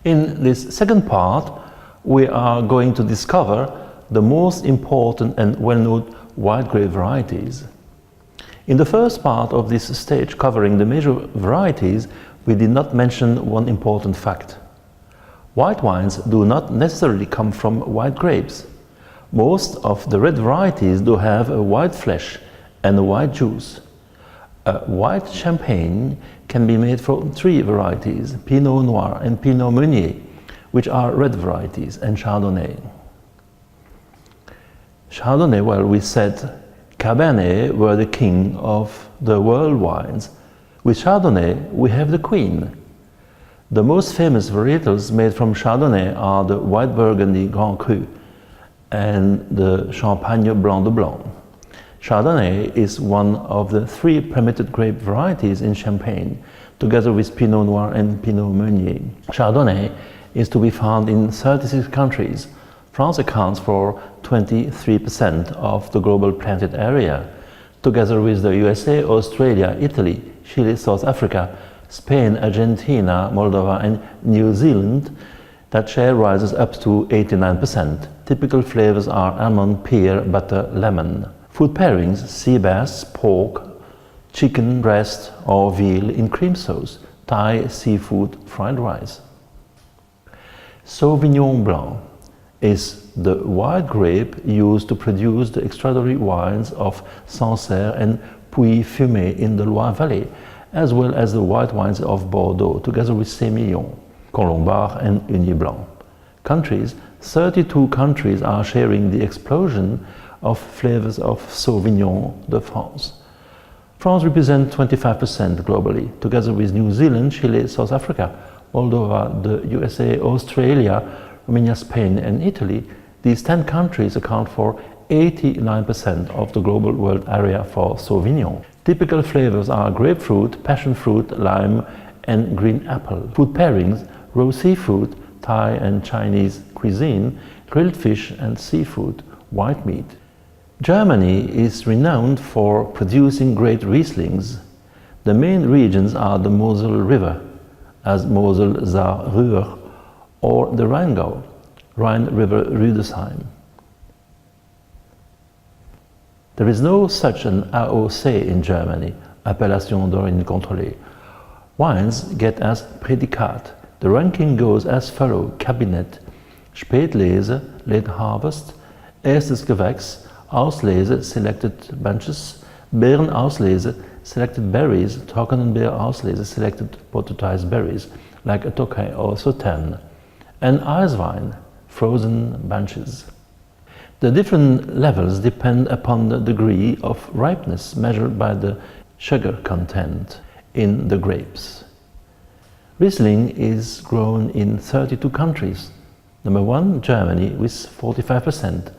In this second part, we are going to discover the most important and well-known white grape varieties. In the first part of this stage, covering the major varieties, we did not mention one important fact. White wines do not necessarily come from white grapes. Most of the red varieties do have a white flesh and a white juice. A white champagne can be made from three varieties, Pinot Noir and Pinot Meunier, which are red varieties, and Chardonnay. Chardonnay, well, we said Cabernet were the king of the world wines. With Chardonnay, we have the queen. The most famous varietals made from Chardonnay are the White Burgundy Grand Cru and the Champagne Blanc de Blanc. Chardonnay is one of the three permitted grape varieties in Champagne, together with Pinot Noir and Pinot Meunier. Chardonnay is to be found in 36 countries. France accounts for 23% of the global planted area, together with the USA, Australia, Italy, Chile, South Africa, Spain, Argentina, Moldova and New Zealand. That share rises up to 89%. Typical flavors are almond, pear, butter, lemon. Food pairings: sea bass, pork, chicken breast or veal in cream sauce, Thai seafood, fried rice. Sauvignon Blanc is the white grape used to produce the extraordinary wines of Sancerre and Puy-Fumé in the Loire Valley, as well as the white wines of Bordeaux, together with Semillon, Colombard and Chenin Blanc. Countries: 32 countries are sharing the explosion of flavors of Sauvignon de France. France represents 25% globally, together with New Zealand, Chile, South Africa, Moldova, the USA, Australia, Romania, Spain and Italy. These 10 countries account for 89% of the global world area for Sauvignon. Typical flavors are grapefruit, passion fruit, lime and green apple. Food pairings: raw seafood, Thai and Chinese cuisine, grilled fish and seafood, white meat. Germany is renowned for producing great Rieslings. The main regions are the Mosel River, as Mosel-Saar-Ruhr, or the Rheingau, Rhine River Rüdesheim. There is no such an AOC in Germany, Appellation d'origine contrôlée. Wines get as Prädikat. The ranking goes as follows: Kabinett, Spätlese, Late Harvest, Erstes Gewächs, Auslese, Selected Bunches, Beerenauslese, Selected Berries, Trockenenbeer Auslese, Selected Potentized Berries, like a Tokay or Sauterne, and Eiswein, Frozen Bunches. The different levels depend upon the degree of ripeness measured by the sugar content in the grapes. Riesling is grown in 32 countries. Number 1, Germany with 45%.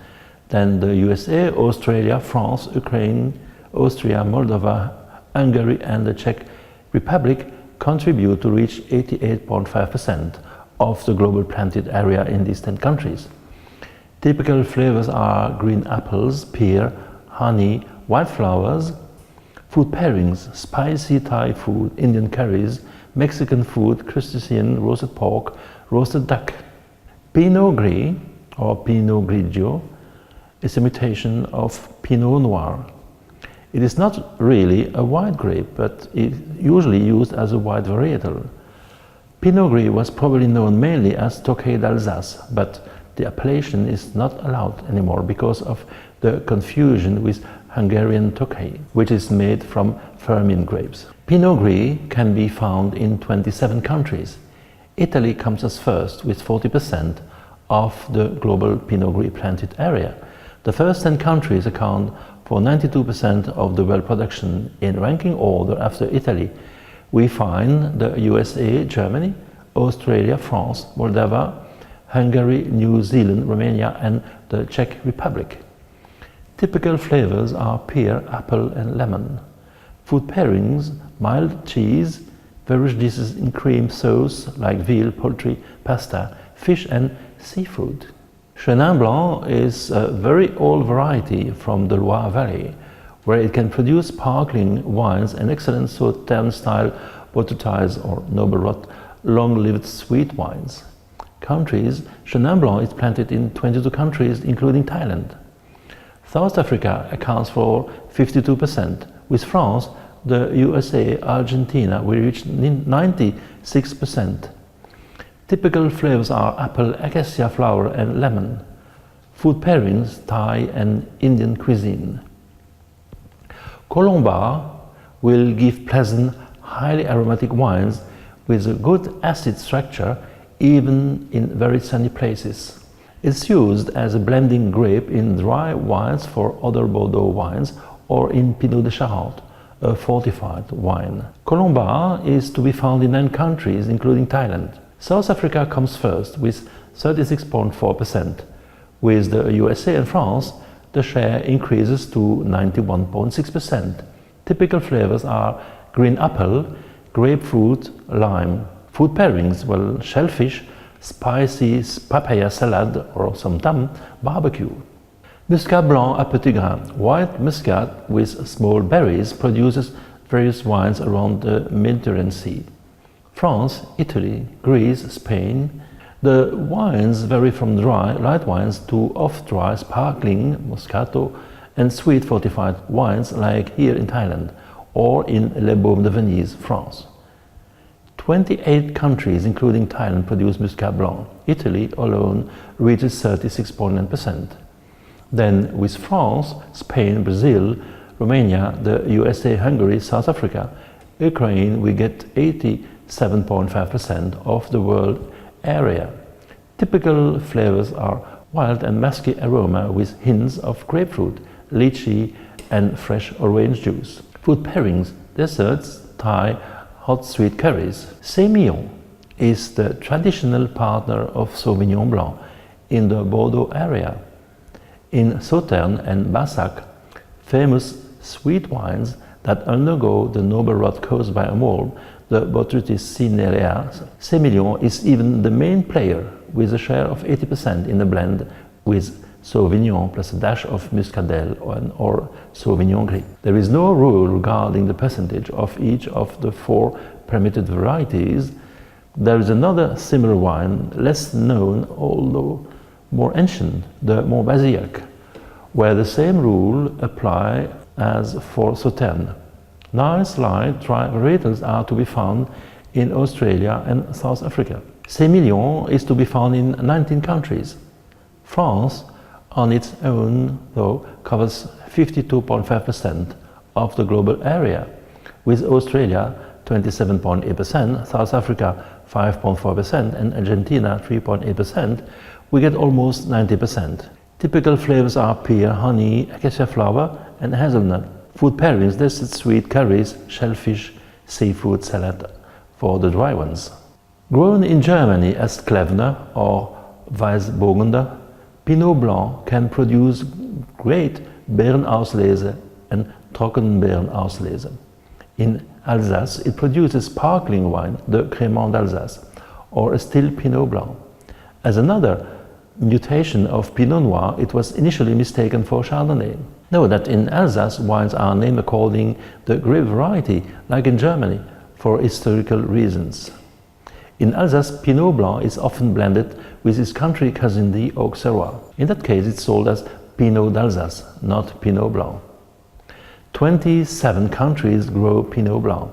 Then the USA, Australia, France, Ukraine, Austria, Moldova, Hungary and the Czech Republic contribute to reach 88.5% of the global planted area in these 10 countries. Typical flavors are green apples, pear, honey, white flowers. Food pairings: spicy Thai food, Indian curries, Mexican food, crustacean, roasted pork, roasted duck. Pinot Gris or Pinot Griggio is a mutation of Pinot Noir. It is not really a white grape, but it is usually used as a white varietal. Pinot Gris was probably known mainly as Tokay d'Alsace, but the appellation is not allowed anymore because of the confusion with Hungarian Tokay, which is made from Firmin grapes. Pinot Gris can be found in 27 countries. Italy comes as first with 40% of the global Pinot Gris planted area. The first 10 countries account for 92% of the world production. In ranking order after Italy, we find the USA, Germany, Australia, France, Moldova, Hungary, New Zealand, Romania and the Czech Republic. Typical flavors are pear, apple and lemon. Food pairings: mild cheese, various dishes in cream sauce like veal, poultry, pasta, fish and seafood. Chenin Blanc is a very old variety from the Loire Valley, where it can produce sparkling wines and excellent Sauterne-style Potentized or noble rot long-lived sweet wines. countries, Chenin Blanc is planted in 22 countries, including Thailand. South Africa accounts for 52%. With France, the USA, Argentina will reach 96%. Typical flavors are apple, acacia flower, and lemon. Food pairings, Thai and Indian cuisine. Colombard will give pleasant, highly aromatic wines with a good acid structure even in very sunny places. It's used as a blending grape in dry wines for other Bordeaux wines or in Pinot de Charente, a fortified wine. Colombard is to be found in 9 countries, including Thailand. South Africa comes first with 36.4%. With the USA and France, the share increases to 91.6%. Typical flavors are green apple, grapefruit, lime. Food pairings, well, shellfish, spicy papaya salad or sometimes barbecue. Muscat Blanc à Petits Grains. White Muscat with small berries produces various wines around the Mediterranean Sea. France, Italy, Greece, Spain. The wines vary from dry, light wines to off-dry, sparkling, Moscato, and sweet fortified wines like here in Thailand or in Les Baumes de Venise, France. 28 countries, including Thailand, produce Muscat Blanc. Italy alone reaches 36.9%. Then with France, Spain, Brazil, Romania, the USA, Hungary, South Africa, Ukraine, we get 87.5% of the world area. Typical flavors are wild and musky aroma with hints of grapefruit, lychee, and fresh orange juice. Food pairings, desserts, Thai, hot sweet curries. Semillon is the traditional partner of Sauvignon Blanc in the Bordeaux area. In Sauternes and Bassac, famous sweet wines that undergo the noble rot caused by a mold, the Botrytis cinerea, Semillon is even the main player with a share of 80% in the blend with Sauvignon plus a dash of Muscadel or Sauvignon Gris. There is no rule regarding the percentage of each of the 4 permitted varieties. There is another similar wine, less known although more ancient, the Montbazillac, where the same rule apply as for Sauternes. Nice light dry varietals are to be found in Australia and South Africa. Semillon is to be found in 19 countries. France on its own, though, covers 52.5% of the global area, with Australia 27.8%, South Africa 5.4%, and Argentina 3.8%, we get almost 90%. Typical flavors are pear, honey, acacia flower, and hazelnut. Food pairings, desert sweet curries, shellfish, seafood salad for the dry ones. Grown in Germany as Klevner or Weißburgunder, Pinot Blanc can produce great Beerenauslese and Trockenbeerenauslese. In Alsace, it produces sparkling wine, the Crémant d'Alsace, or a still Pinot Blanc. As another mutation of Pinot Noir, it was initially mistaken for Chardonnay. Note that in Alsace, wines are named according to the grape variety, like in Germany, for historical reasons. In Alsace, Pinot Blanc is often blended with its country cousin, the Auxerrois. In that case, it's sold as Pinot d'Alsace, not Pinot Blanc. 27 countries grow Pinot Blanc.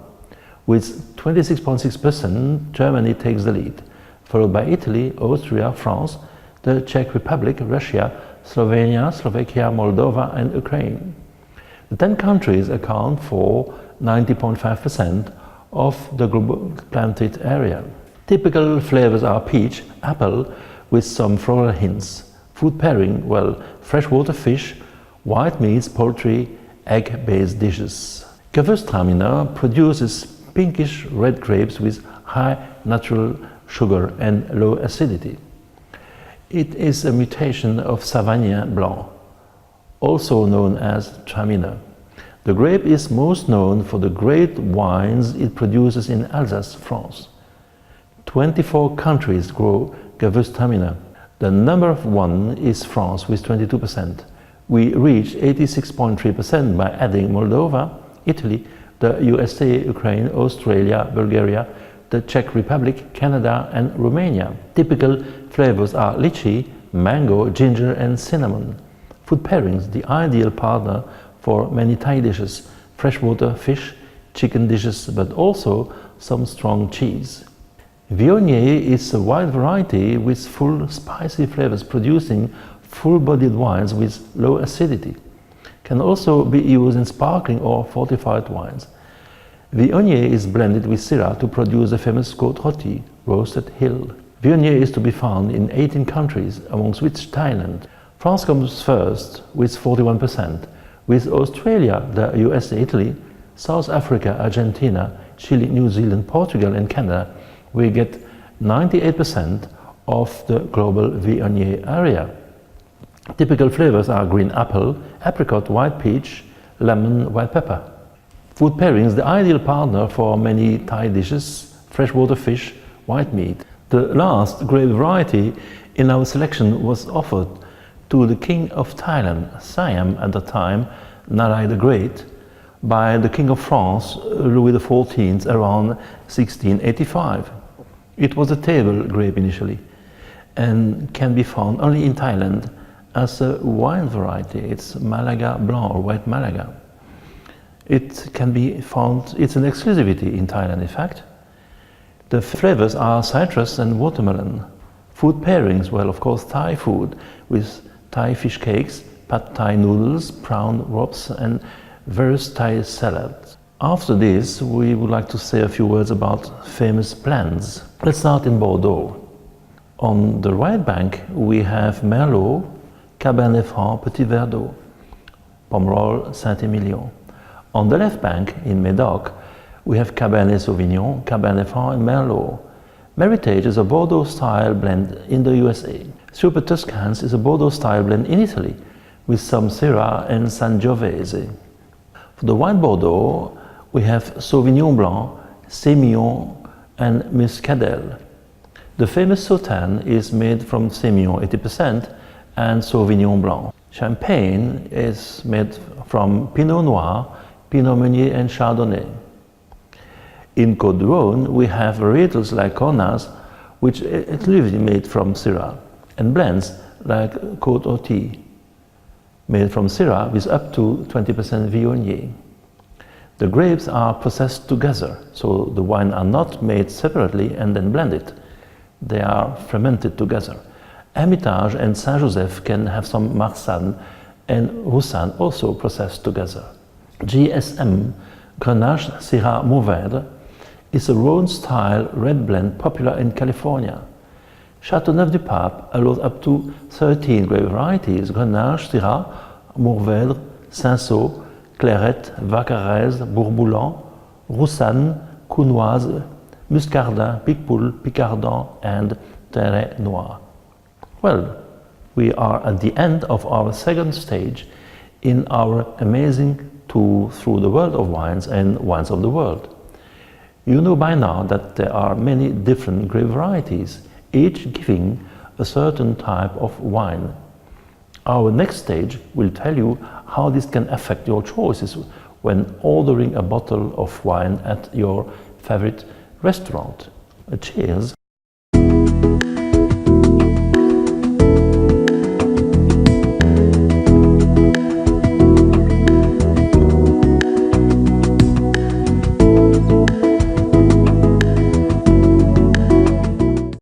With 26.6%, Germany takes the lead, followed by Italy, Austria, France, the Czech Republic, Russia, Slovenia, Slovakia, Moldova, and Ukraine. The 10 countries account for 90.5% of the global planted area. Typical flavors are peach, apple, with some floral hints. Food pairing, well, freshwater fish, white meats, poultry, egg-based dishes. Gewürztraminer produces pinkish red grapes with high natural sugar and low acidity. It is a mutation of Sauvignon Blanc, also known as Traminer. The grape is most known for the great wines it produces in Alsace, France. 24 countries grow Gewürztraminer. The number 1 is France with 22%. We reach 86.3% by adding Moldova, Italy, the USA, Ukraine, Australia, Bulgaria, the Czech Republic, Canada and Romania. Typical flavors are lychee, mango, ginger and cinnamon. Food pairings, the ideal partner for many Thai dishes, freshwater fish, chicken dishes, but also some strong cheese. Viognier is a wide variety with full spicy flavors, producing full-bodied wines with low acidity. Can also be used in sparkling or fortified wines. Viognier is blended with Syrah to produce the famous Côte Rôtie, roasted hill. Viognier is to be found in 18 countries, amongst which Thailand. France comes first with 41%, with Australia, the USA, Italy, South Africa, Argentina, Chile, New Zealand, Portugal and Canada. We get 98% of the global Viognier area. Typical flavors are green apple, apricot, white peach, lemon, white pepper. Food pairings, the ideal partner for many Thai dishes, freshwater fish, white meat. The last grape variety in our selection was offered to the King of Thailand, Siam at the time, Narai the Great, by the King of France, Louis XIV, around 1685. It was a table grape initially and can be found only in Thailand as a wine variety. It's Malaga Blanc or White Malaga. It can be found, it's an exclusivity in Thailand in fact. The flavors are citrus and watermelon. Food pairings, well of course Thai food with Thai fish cakes, pad Thai noodles, prawn wraps and various Thai salads. After this, we would like to say a few words about famous blends. Let's start in Bordeaux. On the right bank, we have Merlot, Cabernet Franc, Petit Verdot, Pomerol, Saint-Emilion. On the left bank, in Médoc, we have Cabernet Sauvignon, Cabernet Franc and Merlot. Meritage is a Bordeaux-style blend in the USA. Super Tuscans is a Bordeaux-style blend in Italy, with some Syrah and Sangiovese. For the white Bordeaux, we have Sauvignon Blanc, Sémillon and Muscadel. The famous Sauternes is made from Sémillon 80% and Sauvignon Blanc. Champagne is made from Pinot Noir, Pinot Meunier and Chardonnay. In Côte d'Rhône, we have varietals like Cornas, which is exclusively made from Syrah, and blends like Côte Rôtie, made from Syrah with up to 20% Viognier. The grapes are processed together, so the wine are not made separately and then blended. They are fermented together. Hermitage and Saint-Joseph can have some Marsanne and Roussanne also processed together. GSM, Grenache Syrah Mourvèdre, is a Rhône-style red blend popular in California. Châteauneuf-du-Pape allows up to 13 grape varieties: Grenache, Syrah, Mourvèdre, Cinsault, Clairette, Vaccarez, Bourboulan, Roussanne, Counoise, Muscardin, Picpoul, Picardin and Terre Noire. Well, we are at the end of our second stage in our amazing tour through the world of wines and wines of the world. You know by now that there are many different grape varieties, each giving a certain type of wine. Our next stage will tell you how this can affect your choices when ordering a bottle of wine at your favorite restaurant. Cheers!